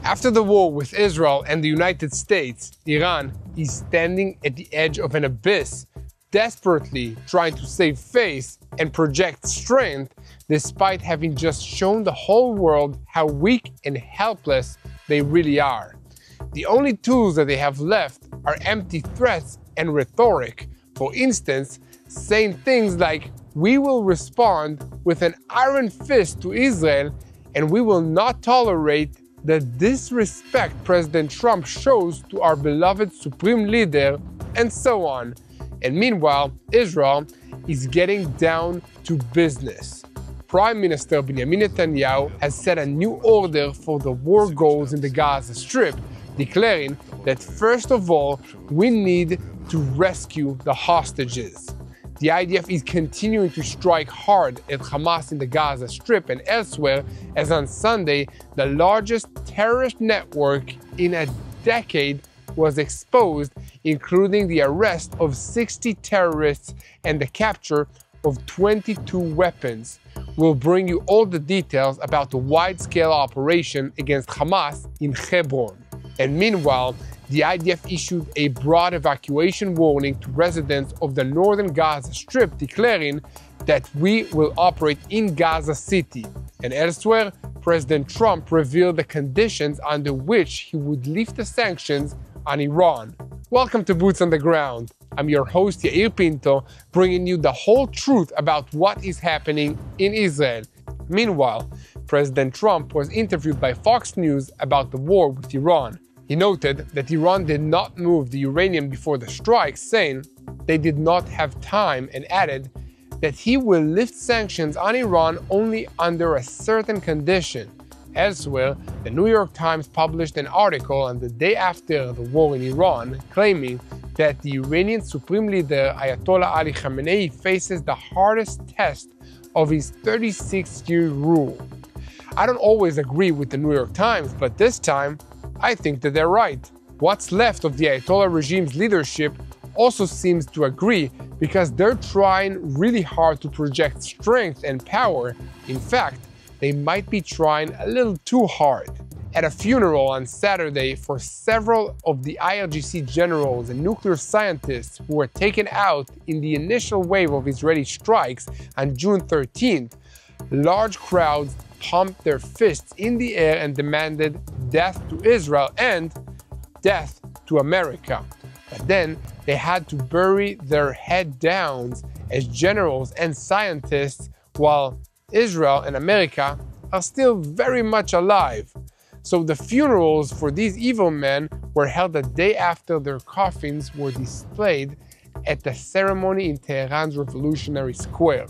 After the war with Israel and the United States, Iran is standing at the edge of an abyss, desperately trying to save face and project strength despite having just shown the whole world how weak and helpless they really are. The only tools that they have left are empty threats and rhetoric. For instance, saying things like, "We will respond with an iron fist to Israel, and we will not tolerate the disrespect President Trump shows to our beloved supreme leader," and so on. And meanwhile, Israel is getting down to business. Prime Minister Benjamin Netanyahu has set a new order for the war goals in the Gaza Strip, declaring that first of all, we need to rescue the hostages. The IDF is continuing to strike hard at Hamas in the Gaza Strip and elsewhere, as on Sunday, the largest terrorist network in a decade was exposed, including the arrest of 60 terrorists and the capture of 22 weapons. We'll bring you all the details about the wide-scale operation against Hamas in Hebron. And meanwhile, the IDF issued a broad evacuation warning to residents of the northern Gaza Strip, declaring that we will operate in Gaza City. And elsewhere, President Trump revealed the conditions under which he would lift the sanctions on Iran. Welcome to Boots on the Ground. I'm your host, Yair Pinto, bringing you the whole truth about what is happening in Israel. Meanwhile, President Trump was interviewed by Fox News about the war with Iran. He noted that Iran did not move the uranium before the strike, saying they did not have time, and added that he will lift sanctions on Iran only under a certain condition. Elsewhere, the New York Times published an article on the day after the war in Iran, claiming that the Iranian Supreme Leader Ayatollah Ali Khamenei faces the hardest test of his 36-year rule. I don't always agree with the New York Times, but this time, I think that they're right. What's left of the Ayatollah regime's leadership also seems to agree, because they're trying really hard to project strength and power. In fact, they might be trying a little too hard. At a funeral on Saturday for several of the IRGC generals and nuclear scientists who were taken out in the initial wave of Israeli strikes on June 13th, large crowds pumped their fists in the air and demanded death to Israel and death to America. But then they had to bury their head downs as generals and scientists, while Israel and America are still very much alive. So the funerals for these evil men were held the day after their coffins were displayed at the ceremony in Tehran's Revolutionary Square.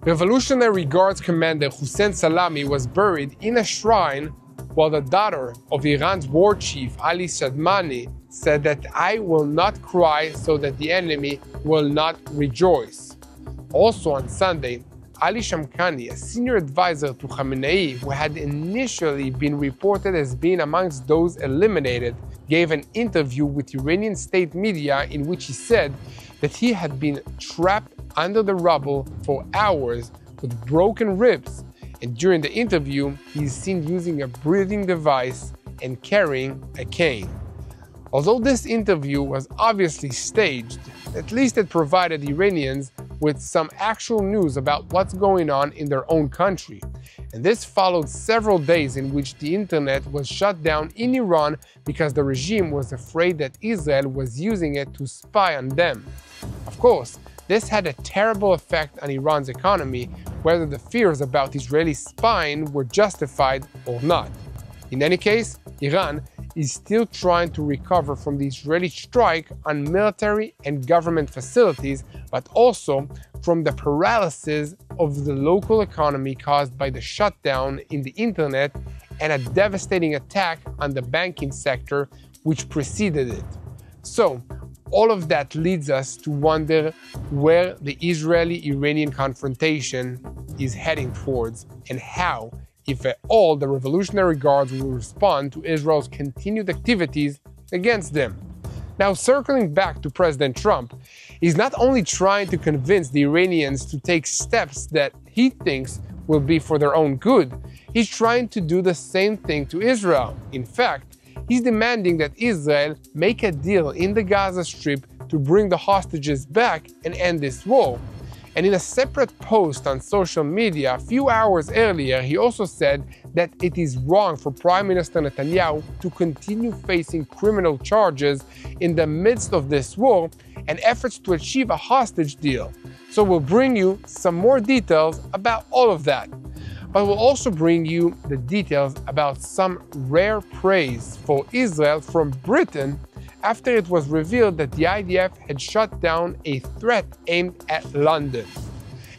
Revolutionary Guards Commander Hussein Salami was buried in a shrine, while the daughter of Iran's war chief Ali Shadmani said that "I will not cry so that the enemy will not rejoice." Also on Sunday, Ali Shamkhani, a senior advisor to Khamenei, who had initially been reported as being amongst those eliminated, gave an interview with Iranian state media in which he said that he had been trapped under the rubble for hours with broken ribs, and during the interview, he is seen using a breathing device and carrying a cane. Although this interview was obviously staged, at least it provided Iranians with some actual news about what's going on in their own country. And this followed several days in which the internet was shut down in Iran because the regime was afraid that Israel was using it to spy on them. Of course, this had a terrible effect on Iran's economy, whether the fears about Israeli spying were justified or not. In any case, Iran is still trying to recover from the Israeli strike on military and government facilities, but also from the paralysis of the local economy caused by the shutdown in the internet and a devastating attack on the banking sector which preceded it. So, all of that leads us to wonder where the Israeli-Iranian confrontation is heading towards, and how, if at all, the Revolutionary Guards will respond to Israel's continued activities against them. Now, circling back to President Trump, he's not only trying to convince the Iranians to take steps that he thinks will be for their own good, he's trying to do the same thing to Israel. In fact, he's demanding that Israel make a deal in the Gaza Strip to bring the hostages back and end this war. And in a separate post on social media a few hours earlier, he also said that it is wrong for Prime Minister Netanyahu to continue facing criminal charges in the midst of this war and efforts to achieve a hostage deal. So we'll bring you some more details about all of that. But we'll also bring you the details about some rare praise for Israel from Britain after it was revealed that the IDF had shut down a threat aimed at London.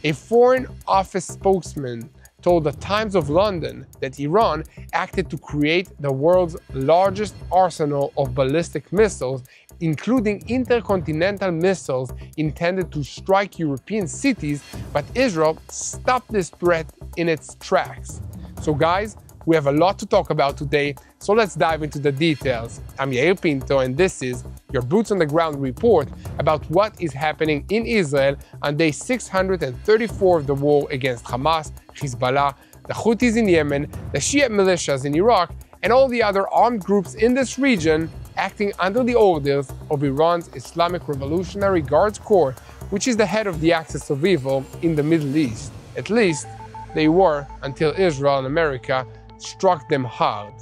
A Foreign Office spokesman told the Times of London that Iran acted to create the world's largest arsenal of ballistic missiles, including intercontinental missiles intended to strike European cities, but Israel stopped this threat in its tracks. So guys, we have a lot to talk about today, so let's dive into the details. I'm Yair Pinto, and this is your Boots on the Ground report about what is happening in Israel on day 634 of the war against Hamas, Hezbollah, the Houthis in Yemen, the Shia militias in Iraq, and all the other armed groups in this region acting under the orders of Iran's Islamic Revolutionary Guards Corps, which is the head of the axis of evil in the Middle East. At least they were until Israel and America struck them hard.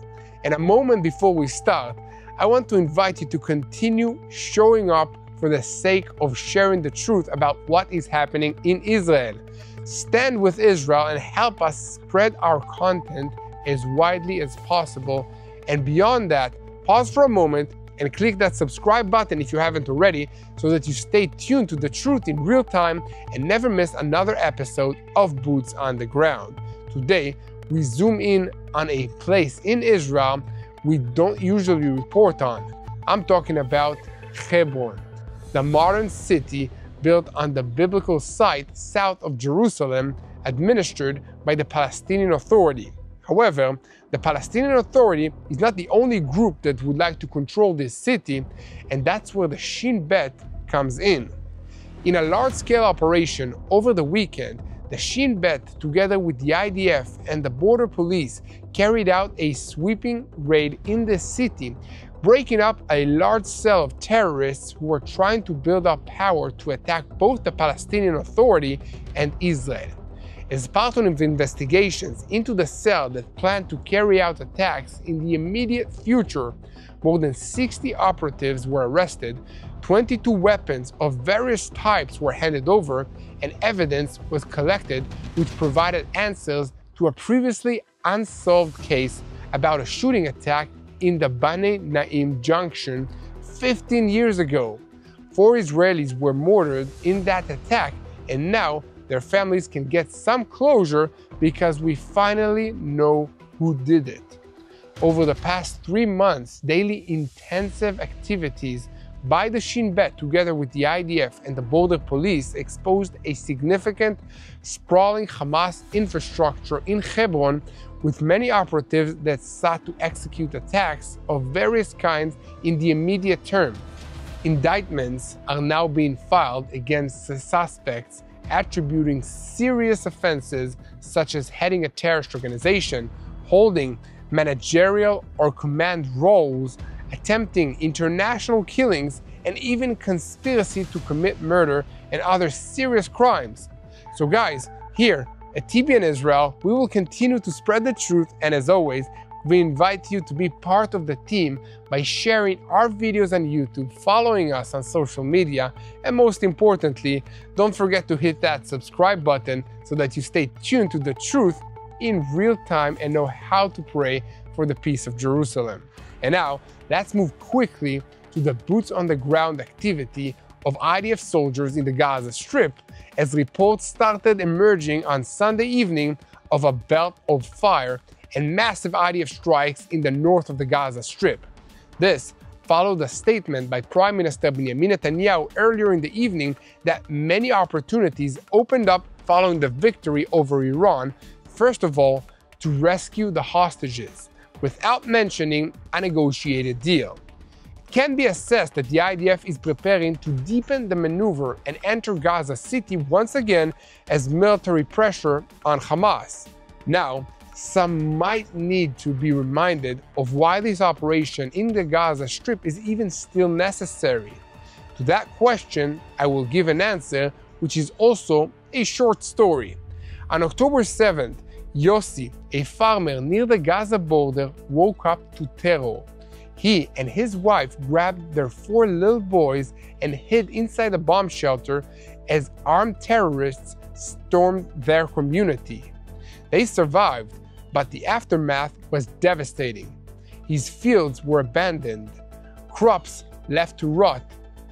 And a moment before we start, I want to invite you to continue showing up for the sake of sharing the truth about what is happening in Israel. Stand with Israel and help us spread our content as widely as possible. And beyond that, pause for a moment and click that subscribe button if you haven't already, so that you stay tuned to the truth in real time and never miss another episode of Boots on the Ground. Today, we zoom in on a place in Israel we don't usually report on. I'm talking about Hebron, the modern city built on the biblical site south of Jerusalem, administered by the Palestinian Authority. However, the Palestinian Authority is not the only group that would like to control this city, and that's where the Shin Bet comes in. In a large-scale operation over the weekend, the Shin Bet, together with the IDF and the border police, carried out a sweeping raid in the city, breaking up a large cell of terrorists who were trying to build up power to attack both the Palestinian Authority and Israel. As part of investigations into the cell that planned to carry out attacks in the immediate future, more than 60 operatives were arrested, 22 weapons of various types were handed over, and evidence was collected which provided answers to a previously unsolved case about a shooting attack in the Bnei Naim Junction 15 years ago. 4 Israelis were murdered in that attack, and now their families can get some closure because we finally know who did it. Over the past 3 months, daily intensive activities by the Shin Bet, together with the IDF and the border police, exposed a significant, sprawling Hamas infrastructure in Hebron, with many operatives that sought to execute attacks of various kinds in the immediate term. Indictments are now being filed against the suspects, attributing serious offenses such as heading a terrorist organization, holding managerial or command roles, attempting international killings, and even conspiracy to commit murder and other serious crimes. So guys, here at TBN Israel, we will continue to spread the truth, and as always, we invite you to be part of the team by sharing our videos on YouTube, following us on social media, and most importantly, don't forget to hit that subscribe button so that you stay tuned to the truth in real time and know how to pray for the peace of Jerusalem. And now, let's move quickly to the boots on the ground activity of IDF soldiers in the Gaza Strip, as reports started emerging on Sunday evening of a belt of fire and massive IDF strikes in the north of the Gaza Strip. This followed a statement by Prime Minister Benjamin Netanyahu earlier in the evening that many opportunities opened up following the victory over Iran, first of all, to rescue the hostages, without mentioning a negotiated deal. It can be assessed that the IDF is preparing to deepen the maneuver and enter Gaza City once again as military pressure on Hamas. Now, Some might need to be reminded of why this operation in the Gaza Strip is even still necessary. To that question, I will give an answer, which is also a short story. On October 7th, Yossi, a farmer near the Gaza border, woke up to terror. He and his wife grabbed their 4 little boys and hid inside a bomb shelter as armed terrorists stormed their community. They survived, but the aftermath was devastating. His fields were abandoned, crops left to rot,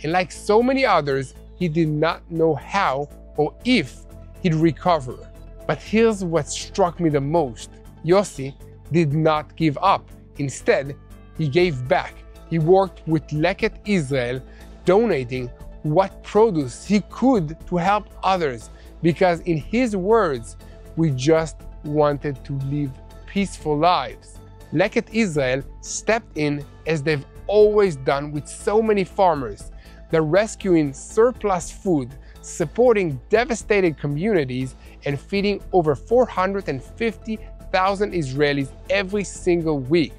and like so many others, he did not know how or if he'd recover. But here's what struck me the most. Yossi did not give up. Instead, he gave back. He worked with LEKET Israel, donating what produce he could to help others, because in his words, we just wanted to live peaceful lives. LEKET Israel stepped in as they've always done with so many farmers. They're rescuing surplus food, supporting devastated communities, and feeding over 450,000 Israelis every single week.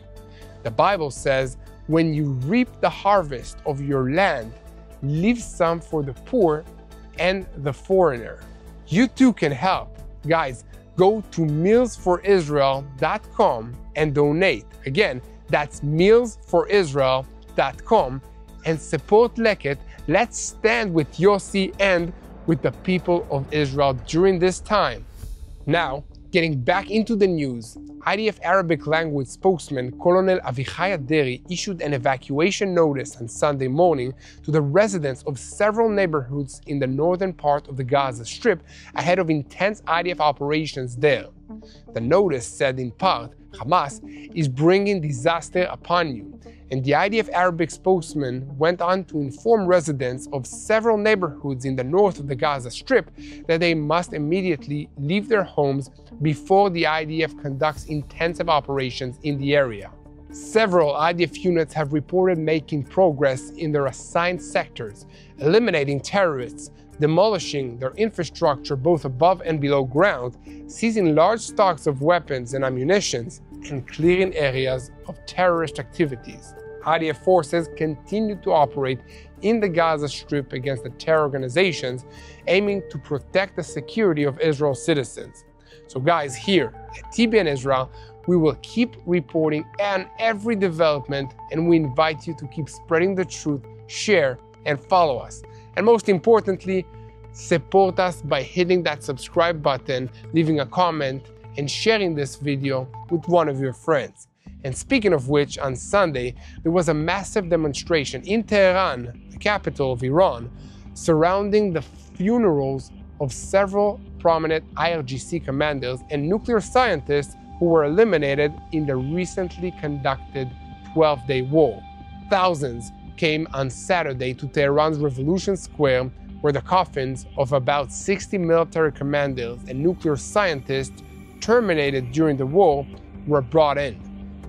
The Bible says, when you reap the harvest of your land, leave some for the poor and the foreigner. You too can help. Guys, go to mealsforisrael.com and donate. Again, that's mealsforisrael.com and support LEKET. Let's stand with Yossi and with the people of Israel during this time. Now, getting back into the news, IDF Arabic language spokesman Colonel Avichai Aderi issued an evacuation notice on Sunday morning to the residents of several neighborhoods in the northern part of the Gaza Strip ahead of intense IDF operations there. The notice said in part, Hamas is bringing disaster upon you, and the IDF Arabic spokesman went on to inform residents of several neighborhoods in the north of the Gaza Strip that they must immediately leave their homes before the IDF conducts intensive operations in the area. Several IDF units have reported making progress in their assigned sectors, eliminating terrorists, demolishing their infrastructure both above and below ground, seizing large stocks of weapons and ammunition, and clearing areas of terrorist activities. IDF forces continue to operate in the Gaza Strip against the terror organizations, aiming to protect the security of Israel's citizens. So guys, here at TBN Israel, we will keep reporting on every development, and we invite you to keep spreading the truth, share, and follow us. And most importantly, support us by hitting that subscribe button, leaving a comment, and sharing this video with one of your friends. And speaking of which, on Sunday, there was a massive demonstration in Tehran, the capital of Iran, surrounding the funerals of several prominent IRGC commanders and nuclear scientists who were eliminated in the recently conducted 12-day war. Thousands came on Saturday to Tehran's Revolution Square, where the coffins of about 60 military commanders and nuclear scientists terminated during the war were brought in.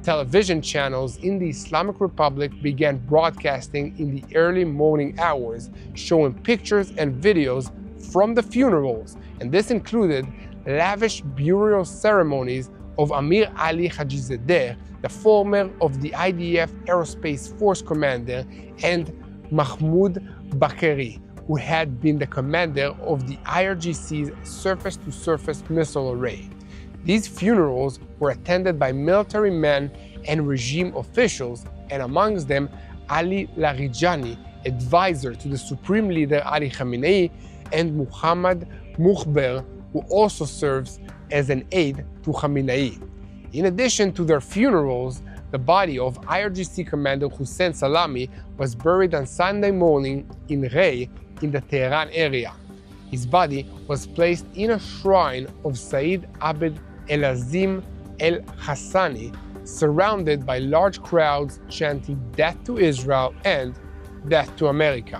Television channels in the Islamic Republic began broadcasting in the early morning hours, showing pictures and videos from the funerals, and this included lavish burial ceremonies of Amir Ali Hajizadeh, the former of the IDF Aerospace Force commander, and Mahmoud Bakeri, who had been the commander of the IRGC's surface-to-surface missile array. These funerals were attended by military men and regime officials, and amongst them Ali Larijani, advisor to the Supreme Leader Ali Khamenei, and Muhammad Mukhber, who also serves as an aide to Khamenei. In addition to their funerals, the body of IRGC Commander Hussein Salami was buried on Sunday morning in Rey in the Tehran area. His body was placed in a shrine of Saeed Abed El-Azim El-Hassani, surrounded by large crowds chanting "Death to Israel" and "Death to America."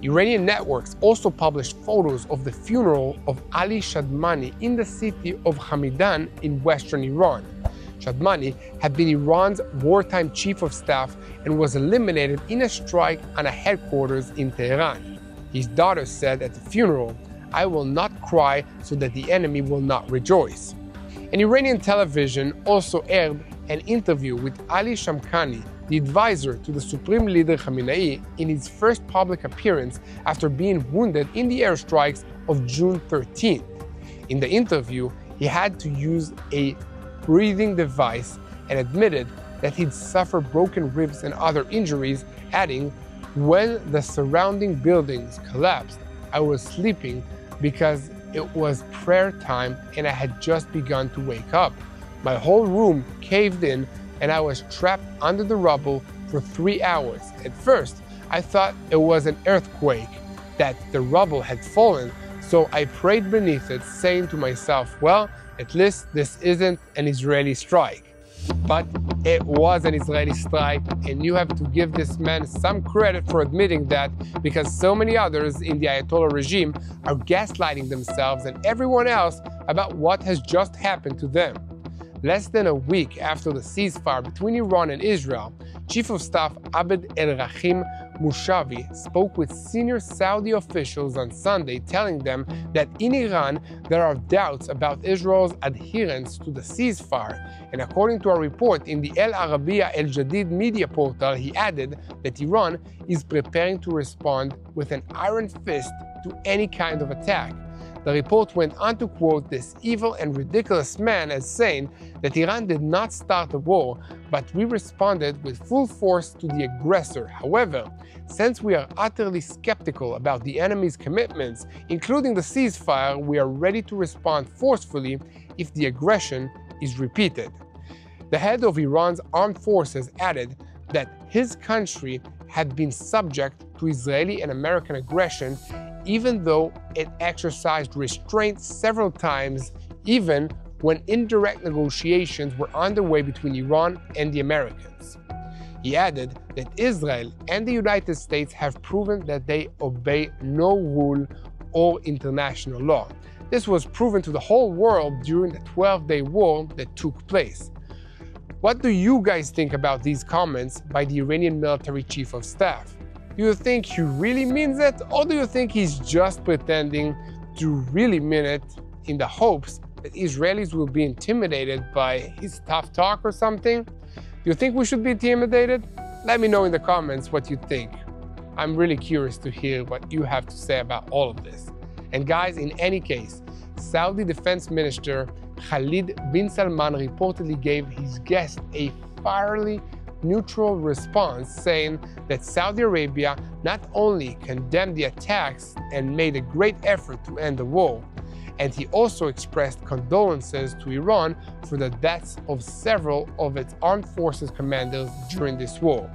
Iranian networks also published photos of the funeral of Ali Shadmani in the city of Hamidan in western Iran. Shadmani had been Iran's wartime chief of staff and was eliminated in a strike on a headquarters in Tehran. His daughter said at the funeral, "I will not cry so that the enemy will not rejoice." An Iranian television also aired an interview with Ali Shamkhani, the advisor to the Supreme Leader Khamenei, in his first public appearance after being wounded in the airstrikes of June 13th. In the interview, he had to use a breathing device and admitted that he'd suffered broken ribs and other injuries, adding, "When the surrounding buildings collapsed, I was sleeping because it was prayer time and I had just begun to wake up. My whole room caved in and I was trapped under the rubble for 3 hours. At first, I thought it was an earthquake, that the rubble had fallen, so I prayed beneath it, saying to myself, well, at least this isn't an Israeli strike." But it was an Israeli strike, and you have to give this man some credit for admitting that, because so many others in the Ayatollah regime are gaslighting themselves and everyone else about what has just happened to them. Less than a week after the ceasefire between Iran and Israel, Chief of Staff Abed el-Rahim Mushavi spoke with senior Saudi officials on Sunday, telling them that in Iran there are doubts about Israel's adherence to the ceasefire. And according to a report in the El Arabiya El Jadid media portal, he added that Iran is preparing to respond with an iron fist to any kind of attack. The report went on to quote this evil and ridiculous man as saying that Iran did not start the war, but we responded with full force to the aggressor. However, since we are utterly skeptical about the enemy's commitments, including the ceasefire, we are ready to respond forcefully if the aggression is repeated. The head of Iran's armed forces added that his country had been subject to Israeli and American aggression, even though it exercised restraint several times, even when indirect negotiations were underway between Iran and the Americans. He added that Israel and the United States have proven that they obey no rule or international law. This was proven to the whole world during the 12-day war that took place. What do you guys think about these comments by the Iranian military chief of staff? Do you think he really means it, or do you think he's just pretending to really mean it in the hopes that Israelis will be intimidated by his tough talk or something? Do you think we should be intimidated? Let me know in the comments what you think. I'm really curious to hear what you have to say about all of this. And guys, in any case, Saudi Defense Minister Khalid bin Salman reportedly gave his guest a fiery neutral response, saying that Saudi Arabia not only condemned the attacks and made a great effort to end the war, and he also expressed condolences to Iran for the deaths of several of its armed forces commanders during this war.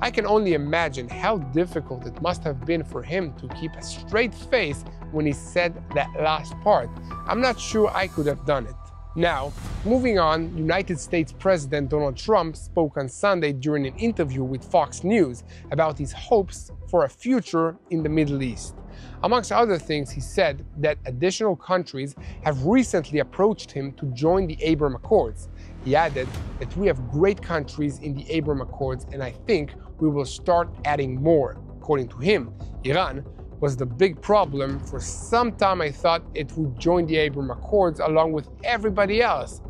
I can only imagine how difficult it must have been for him to keep a straight face when he said that last part. I'm not sure I could have done it. Now, moving on, United States President Donald Trump spoke on Sunday during an interview with Fox News about his hopes for a future in the Middle East. Amongst other things, he said that additional countries have recently approached him to join the Abraham Accords. He added that we have great countries in the Abraham Accords, and I think we will start adding more. According to him, Iran was the big problem. For some time I thought it would join the Abraham Accords along with everybody else.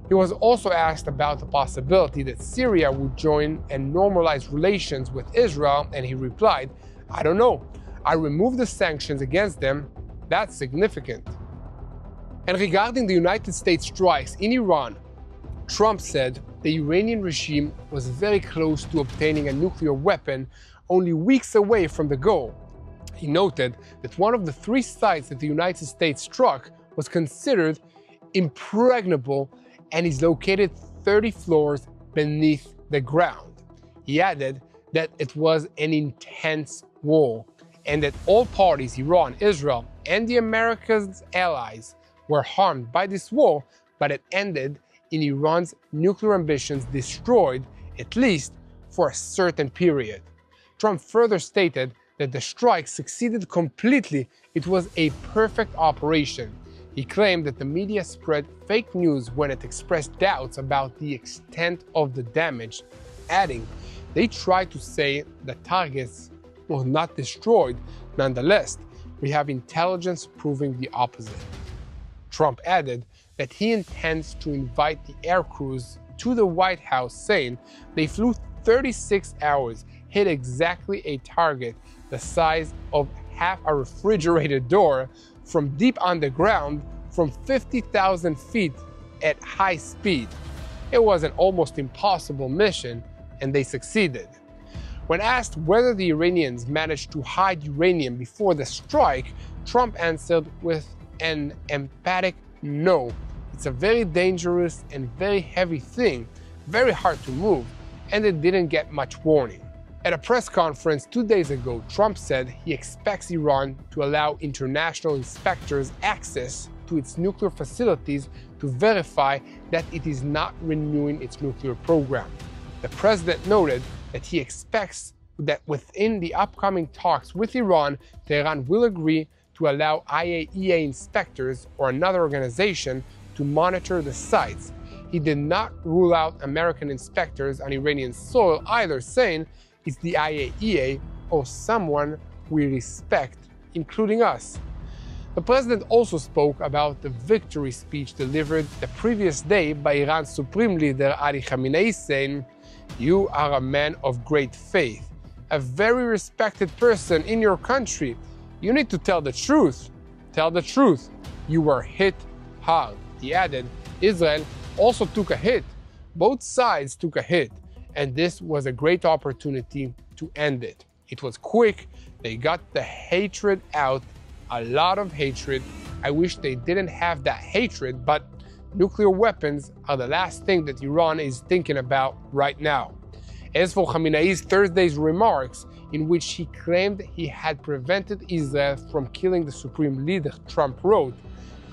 He was also asked about the possibility that Syria would join and normalize relations with Israel, and he replied, "I don't know. I removed the sanctions against them. That's significant." And regarding the United States strikes in Iran, Trump said the Iranian regime was very close to obtaining a nuclear weapon, only weeks away from the goal. He noted that one of the 3 sites that the United States struck was considered impregnable and is located 30 floors beneath the ground. He added that it was an intense war and that all parties, Iran, Israel, and the Americas' allies, were harmed by this war, but it ended in Iran's nuclear ambitions destroyed, at least for a certain period. Trump further stated that the strike succeeded completely. It was a perfect operation. He claimed that the media spread fake news when it expressed doubts about the extent of the damage, adding, "They tried to say the targets were not destroyed. Nonetheless, we have intelligence proving the opposite." Trump added that he intends to invite the air crews to the White House, saying they flew 36 hours, hit exactly a target the size of half a refrigerator door from deep underground from 50,000 feet at high speed. It was an almost impossible mission, and they succeeded. When asked whether the Iranians managed to hide uranium before the strike, Trump answered with an emphatic no. It's a very dangerous and very heavy thing, very hard to move, and it didn't get much warning. At a press conference 2 days ago, Trump said he expects Iran to allow international inspectors access to its nuclear facilities to verify that it is not renewing its nuclear program. The president noted that he expects that within the upcoming talks with Iran, Tehran will agree to allow IAEA inspectors or another organization to monitor the sites. He did not rule out American inspectors on Iranian soil either, saying it's the IAEA or someone we respect, including us. The president also spoke about the victory speech delivered the previous day by Iran's supreme leader Ali Khamenei, saying, "You are a man of great faith, a very respected person in your country. You need to tell the truth. Tell the truth. You were hit hard." He added, Israel also took a hit. Both sides took a hit, and this was a great opportunity to end it. It was quick. They got the hatred out, a lot of hatred. I wish they didn't have that hatred, but nuclear weapons are the last thing that Iran is thinking about right now. As for Khamenei's Thursday's remarks, in which he claimed he had prevented Israel from killing the supreme leader, Trump wrote,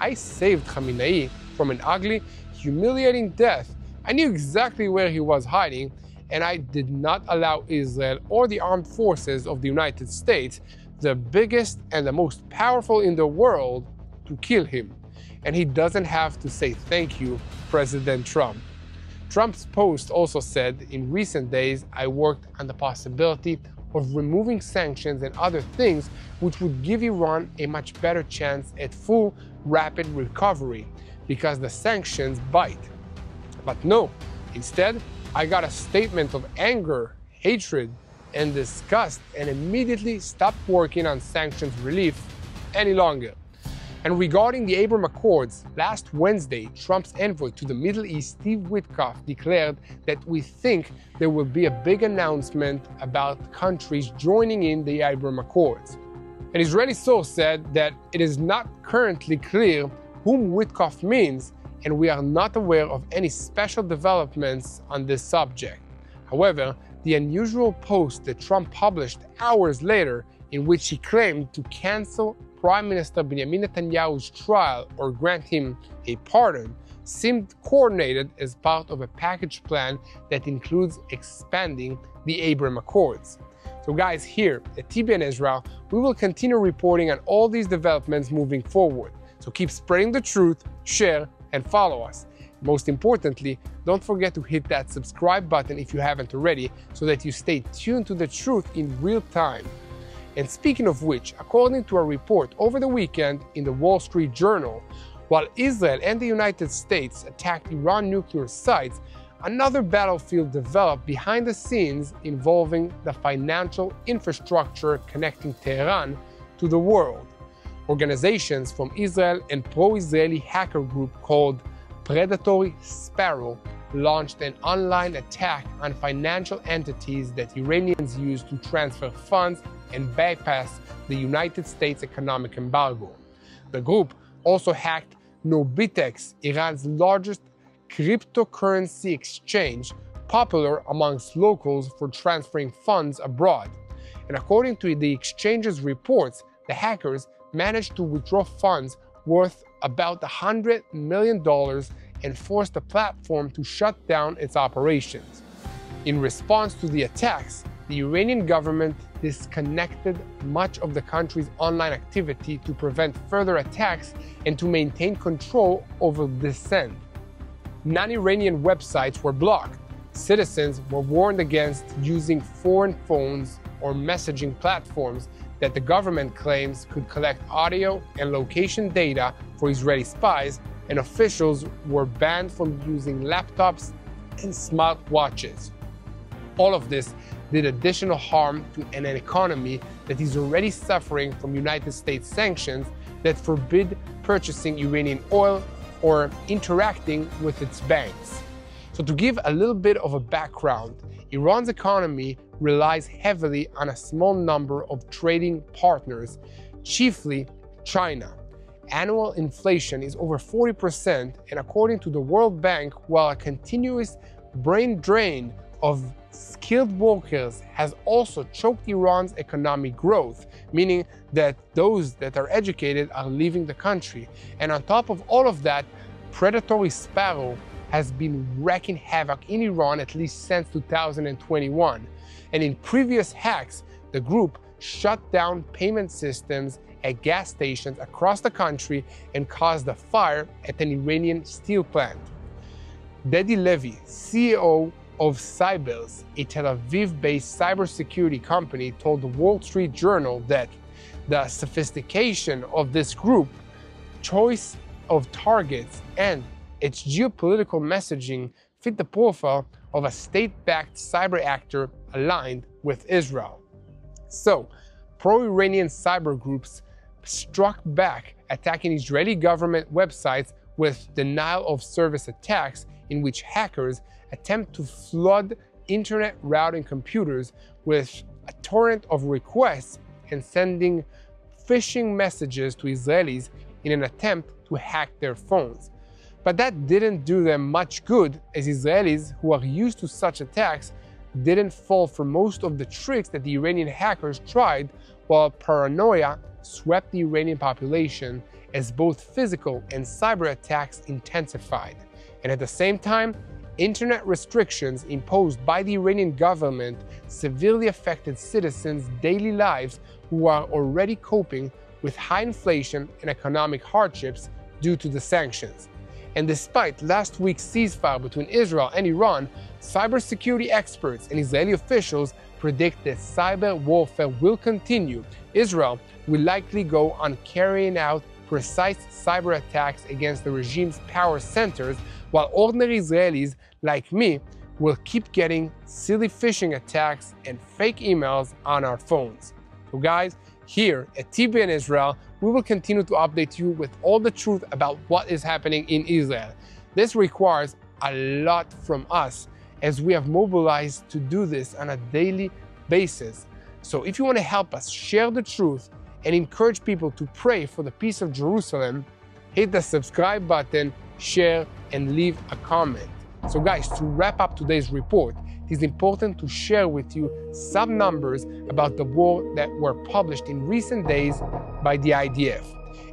"I saved Khamenei from an ugly, humiliating death. I knew exactly where he was hiding, and I did not allow Israel or the armed forces of the United States, the biggest and the most powerful in the world, to kill him. And he doesn't have to say thank you, President Trump." Trump's post also said, "In recent days, I worked on the possibility of removing sanctions and other things which would give Iran a much better chance at full, rapid recovery, because the sanctions bite. But no, instead, I got a statement of anger, hatred, and disgust, and immediately stopped working on sanctions relief any longer." And regarding the Abraham Accords, last Wednesday, Trump's envoy to the Middle East, Steve Witkoff, declared that we think there will be a big announcement about countries joining in the Abraham Accords. An Israeli source said that it is not currently clear whom Witkoff means, and we are not aware of any special developments on this subject. However, the unusual post that Trump published hours later, in which he claimed to cancel Prime Minister Benjamin Netanyahu's trial or grant him a pardon, seemed coordinated as part of a package plan that includes expanding the Abraham Accords. So guys, here at TBN Israel, we will continue reporting on all these developments moving forward. So keep spreading the truth, share, and follow us. Most importantly, don't forget to hit that subscribe button if you haven't already, so that you stay tuned to the truth in real time. And speaking of which, according to a report over the weekend in the Wall Street Journal, while Israel and the United States attacked Iran nuclear sites, another battlefield developed behind the scenes involving the financial infrastructure connecting Tehran to the world. Organizations from Israel and pro-Israeli hacker group called Predatory Sparrow launched an online attack on financial entities that Iranians use to transfer funds and bypass the United States economic embargo. The group also hacked Nobitex, Iran's largest cryptocurrency exchange, popular amongst locals for transferring funds abroad. And according to the exchange's reports, the hackers managed to withdraw funds worth about $100 million and forced the platform to shut down its operations. In response to the attacks, the Iranian government disconnected much of the country's online activity to prevent further attacks and to maintain control over dissent. Non-Iranian websites were blocked. Citizens were warned against using foreign phones or messaging platforms that the government claims could collect audio and location data for Israeli spies, and officials were banned from using laptops and smartwatches. All of this did additional harm to an economy that is already suffering from United States sanctions that forbid purchasing Iranian oil or interacting with its banks. So to give a little bit of a background, Iran's economy relies heavily on a small number of trading partners, chiefly China. Annual inflation is over 40%, and according to the World Bank, while a continuous brain drain of skilled workers has also choked Iran's economic growth, meaning that those that are educated are leaving the country. And on top of all of that, predatory sparrow has been wreaking havoc in Iran at least since 2021. And in previous hacks, the group shut down payment systems at gas stations across the country and caused a fire at an Iranian steel plant. Dedi Levy, CEO of Cyberattacks, a Tel Aviv-based cybersecurity company, told the Wall Street Journal that the sophistication of this group, choice of targets, and its geopolitical messaging fit the profile of a state-backed cyber actor aligned with Israel. So, pro-Iranian cyber groups struck back, attacking Israeli government websites with denial-of-service attacks in which hackers attempt to flood internet routing computers with a torrent of requests and sending phishing messages to Israelis in an attempt to hack their phones. But that didn't do them much good, as Israelis who are used to such attacks didn't fall for most of the tricks that the Iranian hackers tried, while paranoia swept the Iranian population as both physical and cyber attacks intensified. And at the same time, internet restrictions imposed by the Iranian government severely affected citizens' daily lives who are already coping with high inflation and economic hardships due to the sanctions. And despite last week's ceasefire between Israel and Iran, cybersecurity experts and Israeli officials predict that cyber warfare will continue. Israel will likely go on carrying out precise cyber attacks against the regime's power centers, while ordinary Israelis like me will keep getting silly phishing attacks and fake emails on our phones. So guys, here at TBN Israel, we will continue to update you with all the truth about what is happening in Israel. This requires a lot from us, as we have mobilized to do this on a daily basis. So if you want to help us share the truth and encourage people to pray for the peace of Jerusalem, hit the subscribe button, share, and leave a comment. So guys, to wrap up today's report, it is important to share with you some numbers about the war that were published in recent days by the IDF.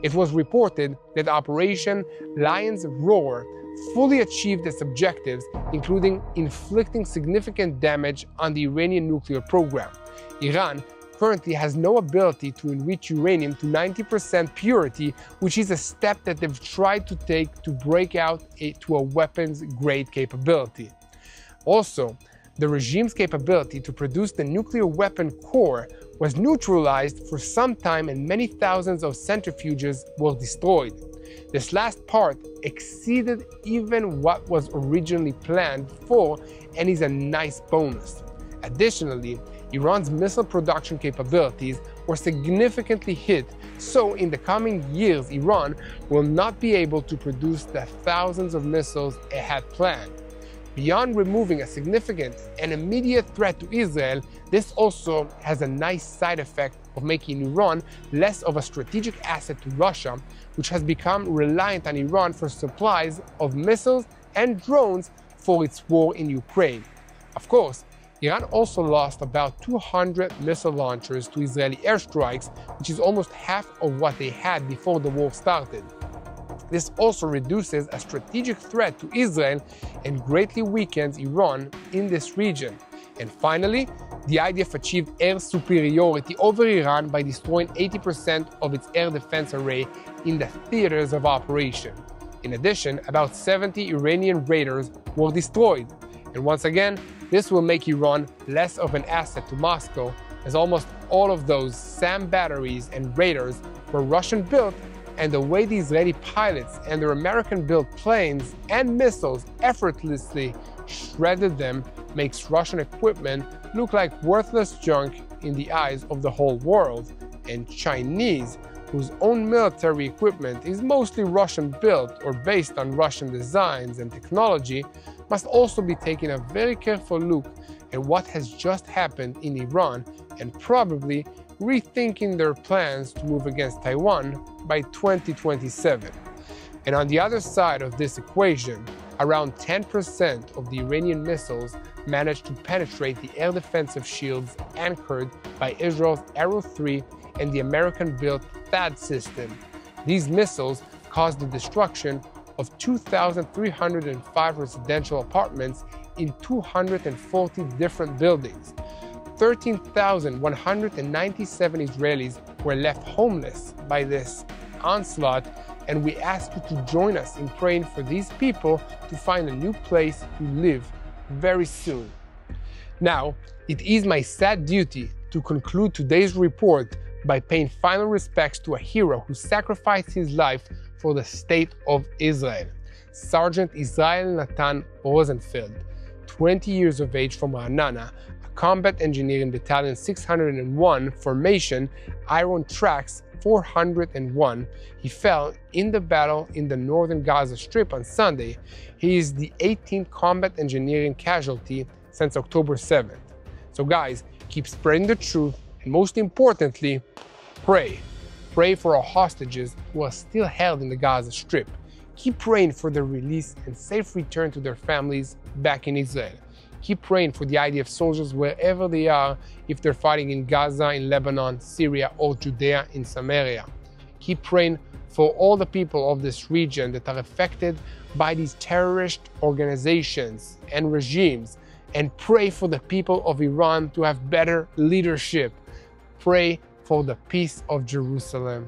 It was reported that Operation Lion's Roar fully achieved its objectives, including inflicting significant damage on the Iranian nuclear program. Iran currently has no ability to enrich uranium to 90% purity, which is a step that they've tried to take to break out to a weapons-grade capability. Also, the regime's capability to produce the nuclear weapon core was neutralized for some time, and many thousands of centrifuges were destroyed. This last part exceeded even what was originally planned for and is a nice bonus. Additionally, Iran's missile production capabilities were significantly hit, so in the coming years Iran will not be able to produce the thousands of missiles it had planned. Beyond removing a significant and immediate threat to Israel, this also has a nice side effect of making Iran less of a strategic asset to Russia, which has become reliant on Iran for supplies of missiles and drones for its war in Ukraine. Of course, Iran also lost about 200 missile launchers to Israeli airstrikes, which is almost half of what they had before the war started. This also reduces a strategic threat to Israel and greatly weakens Iran in this region. And finally, the IDF achieved air superiority over Iran by destroying 80% of its air defense array in the theaters of operation. In addition, about 70 Iranian raiders were destroyed. And once again, this will make Iran less of an asset to Moscow, as almost all of those SAM batteries and raiders were Russian-built and the way the Israeli pilots and their American-built planes and missiles effortlessly shredded them makes Russian equipment look like worthless junk in the eyes of the whole world, and Chinese, whose own military equipment is mostly Russian-built or based on Russian designs and technology, must also be taking a very careful look at what has just happened in Iran and probably rethinking their plans to move against Taiwan by 2027. And on the other side of this equation, around 10% of the Iranian missiles managed to penetrate the air defensive shields anchored by Israel's Arrow 3 and the American-built THAAD system. These missiles caused the destruction of 2,305 residential apartments in 240 different buildings. 13,197 Israelis were left homeless by this onslaught, and we ask you to join us in praying for these people to find a new place to live very soon. Now, it is my sad duty to conclude today's report by paying final respects to a hero who sacrificed his life for the state of Israel. Sergeant Israel Natan Rosenfeld, 20 years of age from Ra'anana, a combat engineer in Battalion 601 Formation, Iron Tracks 401. He fell in the battle in the northern Gaza Strip on Sunday. He is the 18th combat engineering casualty since October 7th. So guys, keep spreading the truth, and most importantly, pray. Pray for our hostages who are still held in the Gaza Strip. Keep praying for their release and safe return to their families back in Israel. Keep praying for the IDF soldiers wherever they are, if they're fighting in Gaza, in Lebanon, Syria, or Judea, in Samaria. Keep praying for all the people of this region that are affected by these terrorist organizations and regimes, and pray for the people of Iran to have better leadership. Pray for the peace of Jerusalem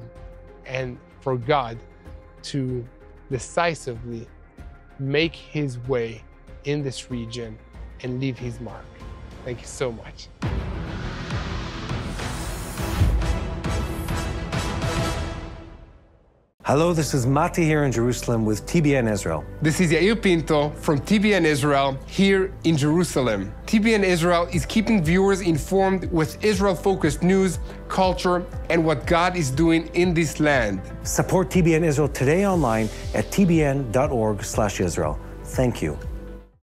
and for God to decisively make his way in this region and leave his mark. Thank you so much. Hello, this is Mati here in Jerusalem with TBN Israel. This is Yair Pinto from TBN Israel here in Jerusalem. TBN Israel is keeping viewers informed with Israel-focused news, culture, and what God is doing in this land. Support TBN Israel today online at tbn.org/Israel. Thank you.